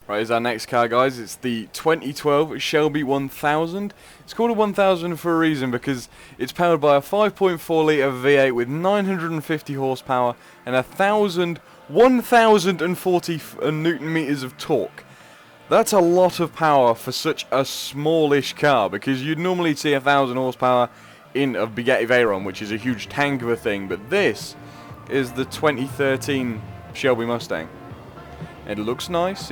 Right, here's our next car, guys. It's the 2012 Shelby 1000. It's called a 1000 for a reason, because it's powered by a 5.4 litre V8 with 950 horsepower and 1,040 newton meters of torque. That's a lot of power for such a smallish car, because you'd normally see 1,000 horsepower in a Bugatti Veyron, which is a huge tank of a thing, but this is the 2013 Shelby Mustang. It looks nice,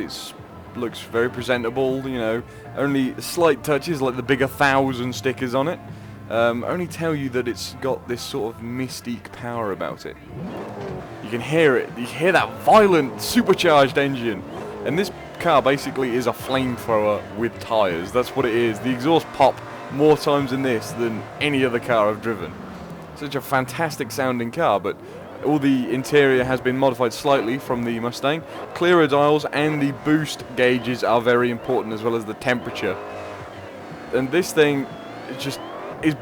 looks very presentable, you know, only slight touches like the big 1,000 stickers on it only tell you that it's got this sort of mystique power about it. You can hear it, you hear that violent supercharged engine, and this car basically is a flamethrower with tyres. That's what it is. The exhaust pop more times in this than any other car I've driven. Such a fantastic sounding car, but all the interior has been modified slightly from the Mustang. Clearer dials and the boost gauges are very important, as well as the temperature. And this thing is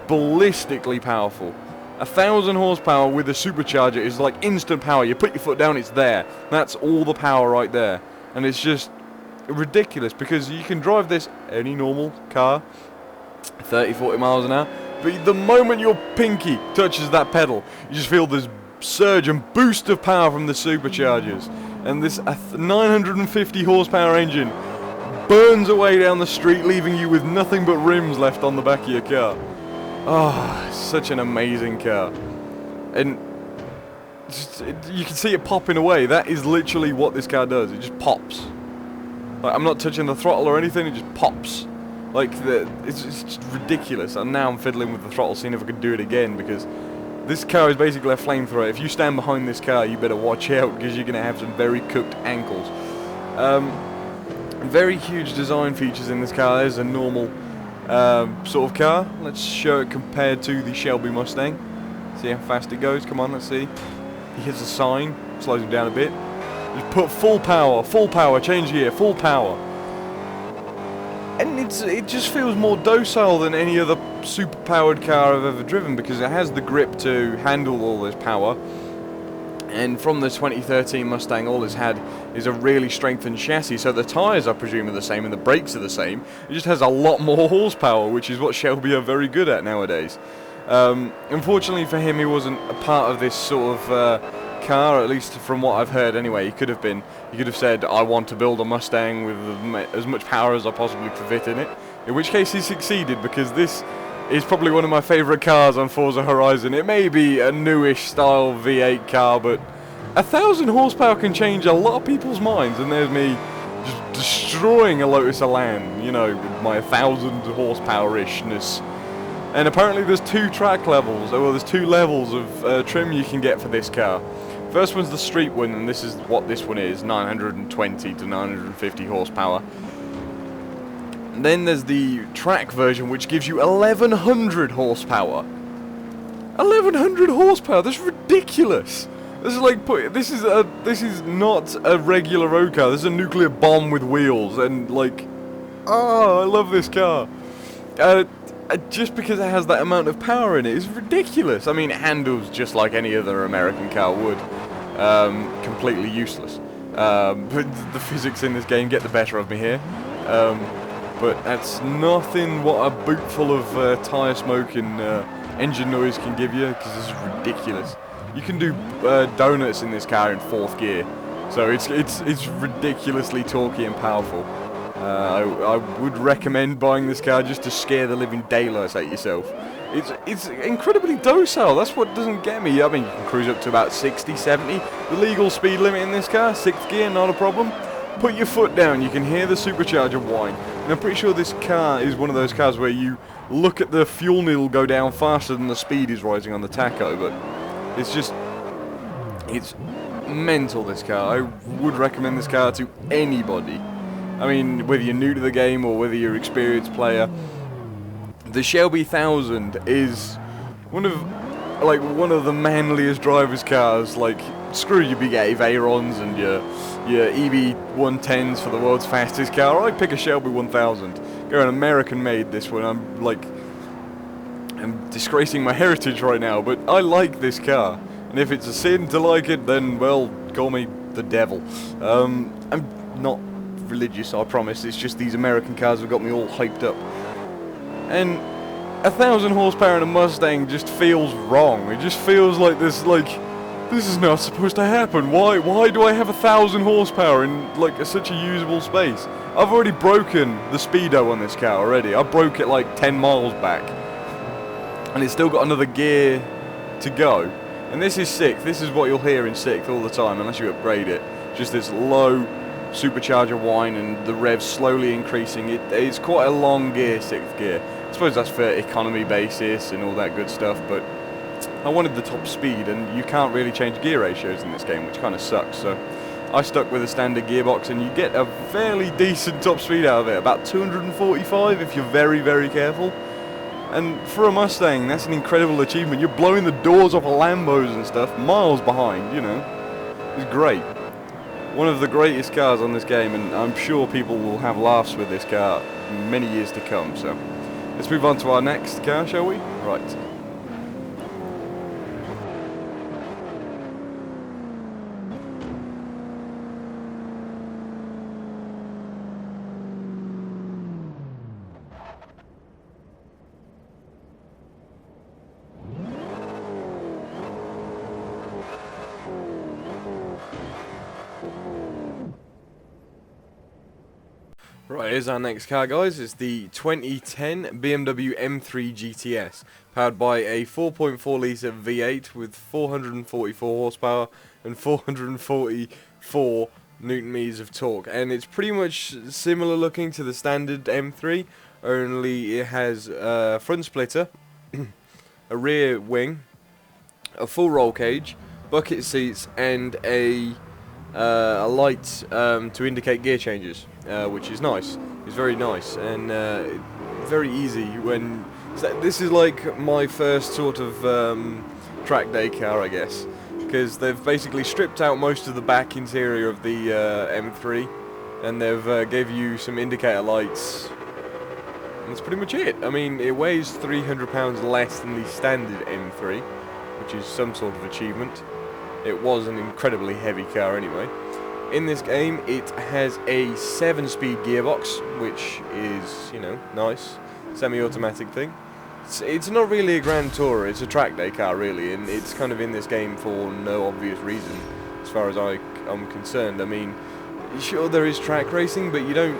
ballistically powerful. 1,000 horsepower with a supercharger is like instant power. You put your foot down, it's there. That's all the power right there. And it's just ridiculous, because you can drive this any normal car 30-40 miles an hour, but the moment your pinky touches that pedal, you just feel this surge and boost of power from the superchargers, and this 950 horsepower engine burns away down the street, leaving you with nothing but rims left on the back of your car. Oh, such an amazing car. And you can see it popping away. That is literally what this car does. It just pops. Like, I'm not touching the throttle or anything, it just pops. Like, it's just ridiculous. And now I'm fiddling with the throttle, seeing if I can do it again, because this car is basically a flamethrower. If you stand behind this car, you better watch out, because you're going to have some very cooked ankles. Very huge design features in this car. There's a normal sort of car. Let's show it compared to the Shelby Mustang. See how fast it goes. Come on, let's see. He hits a sign, slows him down a bit. Just put full power, change gear, full power. And it just feels more docile than any other super-powered car I've ever driven, because it has the grip to handle all this power. And from the 2013 Mustang, all it's had is a really strengthened chassis, so the tyres, I presume, are the same and the brakes are the same. It just has a lot more horsepower, which is what Shelby are very good at nowadays. Unfortunately for him, he wasn't a part of this sort of car, at least from what I've heard anyway. He could have said, I want to build a Mustang with as much power as I possibly could fit in it, in which case he succeeded, because this is probably one of my favourite cars on Forza Horizon. It may be a newish style V8 car, but 1,000 horsepower can change a lot of people's minds, and there's me just destroying a Lotus Elan, you know, with my 1,000 horsepower-ishness. And apparently there's two track levels, or there's two levels of trim you can get for this car. First one's the street one, and this is what this one is, 920 to 950 horsepower. And then there's the track version, which gives you 1,100 horsepower. 1,100 horsepower, that's ridiculous. This is like, this is not a regular road car, this is a nuclear bomb with wheels, and like, oh, I love this car. Just because it has that amount of power in it is ridiculous. I mean, it handles just like any other American car would. Completely useless. But the physics in this game get the better of me here. But that's nothing what a boot full of tyre smoke and engine noise can give you, because this is ridiculous. You can do donuts in this car in 4th gear. So it's ridiculously torquey and powerful. I would recommend buying this car just to scare the living daylights out yourself. It's incredibly docile, that's what doesn't get me. I mean, you can cruise up to about 60, 70. The legal speed limit in this car, 6th gear, not a problem. Put your foot down, you can hear the supercharger whine. And I'm pretty sure this car is one of those cars where you look at the fuel needle go down faster than the speed is rising on the tacho, but it's mental, this car. I would recommend this car to anybody. I mean, whether you're new to the game or whether you're an experienced player, the Shelby 1000 is one of the manliest driver's cars. Like, screw your Bugatti Veyrons and your EB110s for the world's fastest car. I'd pick a Shelby 1000. Go an American-made, this one. I'm disgracing my heritage right now, but I like this car. And if it's a sin to like it, then, well, call me the devil. I'm not religious, I promise. It's just these American cars have got me all hyped up. And 1,000 horsepower in a Mustang just feels wrong. It just feels like this is not supposed to happen. Why do I have 1,000 horsepower in like such a usable space? I've already broken the speedo on this car already. I broke it like 10 miles back, and it's still got another gear to go. And this is 6th. This is what you'll hear in 6th all the time, unless you upgrade it. Just this low supercharger whine and the revs slowly increasing. It's quite a long gear, 6th gear. I suppose that's for economy basis and all that good stuff, but I wanted the top speed, and you can't really change gear ratios in this game, which kind of sucks. So I stuck with a standard gearbox, and you get a fairly decent top speed out of it, about 245 if you're very, very careful. And for a Mustang, that's an incredible achievement. You're blowing the doors off of Lambos and stuff, miles behind, you know. It's great. One of the greatest cars on this game, and I'm sure people will have laughs with this car many years to come. So let's move on to our next car, shall we? Right. Right, here's our next car, guys. It's the 2010 BMW M3 GTS, powered by a 4.4 litre V8 with 444 horsepower and 444 newton meters of torque. And it's pretty much similar looking to the standard M3, only it has a front splitter, a rear wing, a full roll cage, bucket seats, and a light to indicate gear changes, which is nice. It's very nice and very easy. When this is like my first sort of track day car, I guess, because they've basically stripped out most of the back interior of the M3, and they've gave you some indicator lights. And that's pretty much it. I mean, it weighs 300 pounds less than the standard M3, which is some sort of achievement. It was an incredibly heavy car anyway. In this game, it has a 7-speed gearbox, which is, you know, nice, semi-automatic thing. It's not really a Grand Tourer, it's a track day car really, and it's kind of in this game for no obvious reason, as far as I'm concerned. I mean, sure there is track racing, but you don't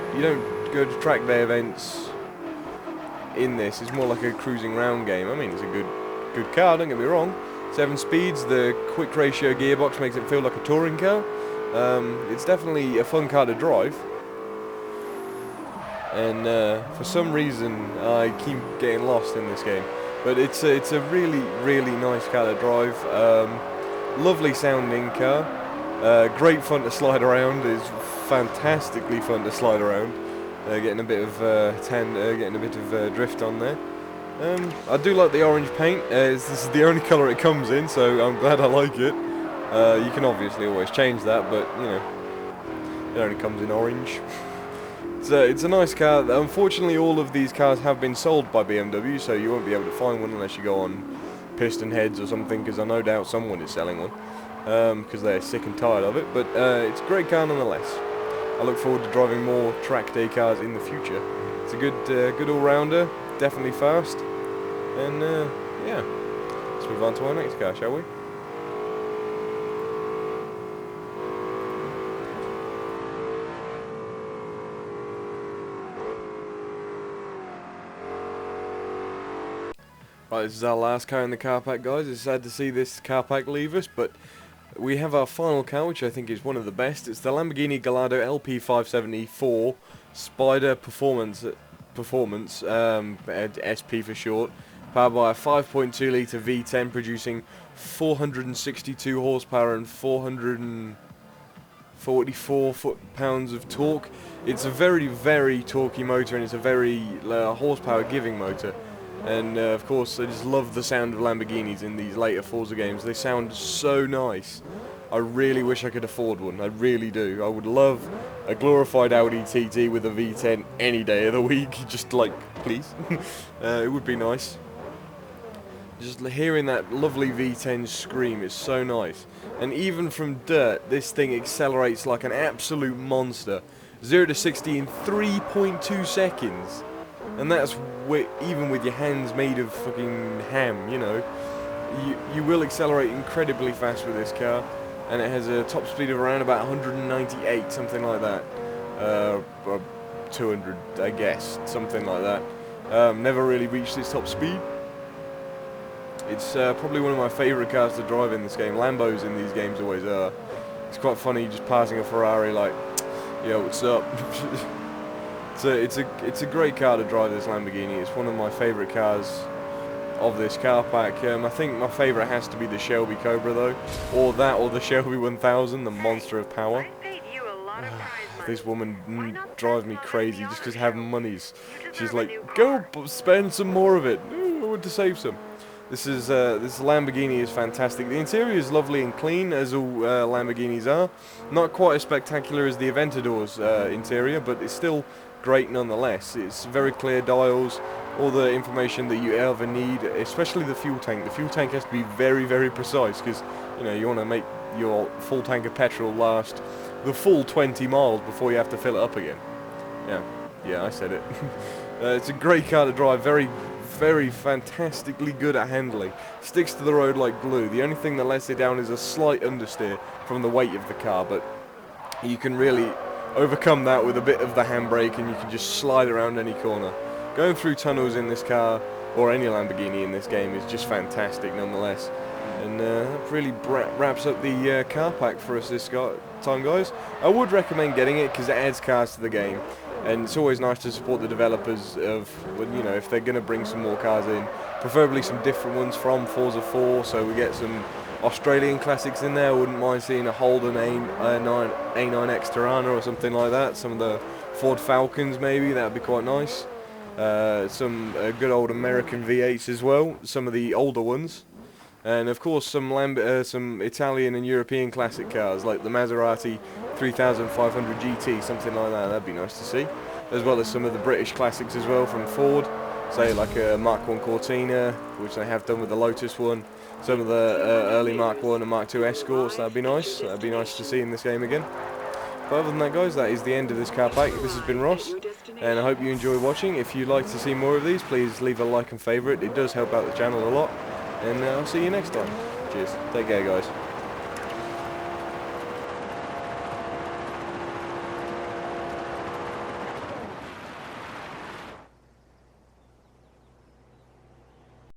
go to track day events in this. It's more like a cruising round game. I mean, it's a good car, don't get me wrong. 7 speeds, the quick ratio gearbox makes it feel like a touring car. It's definitely a fun car to drive. And for some reason I keep getting lost in this game. But it's a really, really nice car to drive. Lovely sounding car. Great fun to slide around. It's fantastically fun to slide around. Getting a bit of drift on there. I do like the orange paint. This is the only colour it comes in, so I'm glad I like it. You can obviously always change that, but you know, it only comes in orange. It's a nice car. Unfortunately, all of these cars have been sold by BMW, so you won't be able to find one unless you go on Piston Heads or something, because I no doubt someone is selling one, because they're sick and tired of it. But it's a great car nonetheless. I look forward to driving more track day cars in the future. It's a good all-rounder, definitely fast. And yeah, let's move on to our next car, shall we? Right, this is our last car in the car pack, guys. It's sad to see this car pack leave us, but we have our final car, which I think is one of the best. It's the Lamborghini Gallardo LP574 Spider Performance, SP for short. Powered by a 5.2 litre V10 producing 462 horsepower and 444 foot-pounds of torque. It's a very, very torquey motor, and it's a very horsepower giving motor. And of course, I just love the sound of Lamborghinis in these later Forza games. They sound so nice. I really wish I could afford one. I really do. I would love a glorified Audi TT with a V10 any day of the week. Just like, please. It would be nice. Just hearing that lovely V10 scream is so nice. And even from dirt, this thing accelerates like an absolute monster. 0 to 60 in 3.2 seconds. And that's even with your hands made of fucking ham, you know. You will accelerate incredibly fast with this car, and it has a top speed of around about 198, something like that. 200, I guess, something like that. Never really reached its top speed. It's probably one of my favourite cars to drive in this game. Lambos in these games always are. It's quite funny just passing a Ferrari like, yo, what's up? It's a great car to drive, this Lamborghini. It's one of my favourite cars of this car pack. I think my favourite has to be the Shelby Cobra though, or the Shelby 1000, the monster of power. This woman drives me crazy just because I have monies. She's like, go spend some more of it. I want to save some. This Lamborghini is fantastic. The interior is lovely and clean, as all Lamborghinis are. Not quite as spectacular as the Aventador's interior, but it's still great nonetheless. It's very clear dials, all the information that you ever need, especially the fuel tank. The fuel tank has to be very, very precise because, you know, you want to make your full tank of petrol last the full 20 miles before you have to fill it up again. Yeah, I said it. It's a great car to drive, very fantastically good at handling. Sticks to the road like glue. The only thing that lets it down is a slight understeer from the weight of the car, but you can really overcome that with a bit of the handbrake and you can just slide around any corner. Going through tunnels in this car, or any Lamborghini in this game, is just fantastic nonetheless. And that really wraps up the car pack for us this time, guys. I would recommend getting it because it adds cars to the game. And it's always nice to support the developers of, you know, if they're going to bring some more cars in, preferably some different ones from Forza 4, so we get some Australian classics in there. I wouldn't mind seeing a Holden A9X Tirana or something like that. Some of the Ford Falcons maybe, that would be quite nice. Some good old American V8s as well, some of the older ones. And of course some Italian and European classic cars like the Maserati 3500 GT, something like that. That'd be nice to see. As well as some of the British classics as well from Ford, say like a Mark 1 Cortina, which they have done with the Lotus one. Some of the early Mark 1 and Mark 2 Escorts. That'd be nice. That'd be nice to see in this game again. But other than that, guys, that is the end of this car pack. This has been Ross, and I hope you enjoy watching. If you'd like to see more of these, please leave a like and favourite. It does help out the channel a lot. And I'll see you next time. Cheers. Take care, guys.